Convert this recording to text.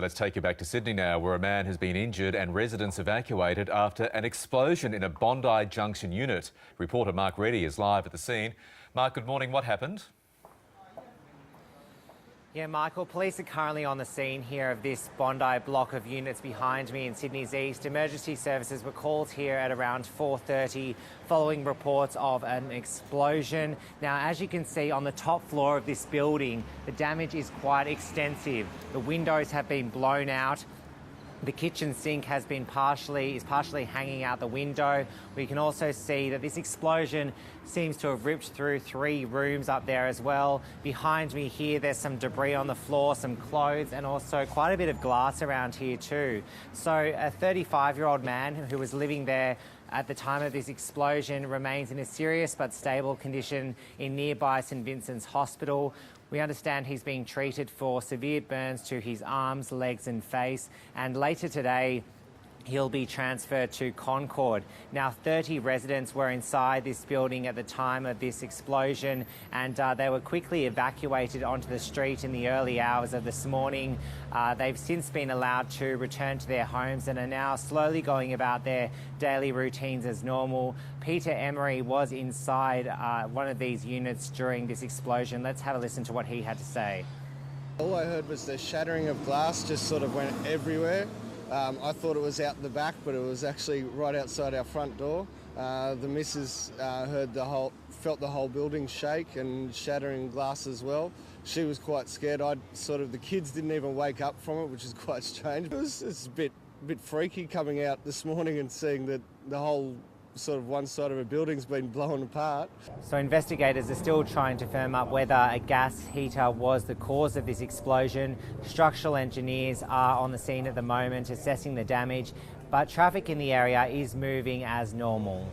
Let's take you back to Sydney now, where a man has been injured and residents evacuated after an explosion in a Bondi Junction unit. Reporter Mark Reddie is live at the scene. Mark, good morning. What happened? Yeah, Michael, police are currently on the scene here of this Bondi block of units behind me in Sydney's east. Emergency services were called here at around 4:30 following reports of an explosion. Now, as you can see on the top floor of this building, the damage is quite extensive. The windows have been blown out. The kitchen sink is partially hanging out the window. We can also see that this explosion seems to have ripped through 3 rooms up there as well. Behind me here, there's some debris on the floor, some clothes, and also quite a bit of glass around here too. So a 35-year-old man who was living there at the time of this explosion remains in a serious but stable condition in nearby St Vincent's Hospital. We understand he's being treated for severe burns to his arms, legs and face, and later today he'll be transferred to Concord. Now, 30 residents were inside this building at the time of this explosion, and they were quickly evacuated onto the street in the early hours of this morning. They've since been allowed to return to their homes and are now slowly going about their daily routines as normal. Peter Emery was inside one of these units during this explosion. Let's have a listen to what he had to say. All I heard was the shattering of glass, just sort of went everywhere. I thought it was out the back, but it was actually right outside our front door. The missus felt the whole building shake and shattering glass as well. She was quite scared. The kids didn't even wake up from it, which is quite strange. It's a bit freaky coming out this morning and seeing that the whole sort of one side of a building's been blown apart. So investigators are still trying to firm up whether a gas heater was the cause of this explosion. Structural engineers are on the scene at the moment assessing the damage, but traffic in the area is moving as normal.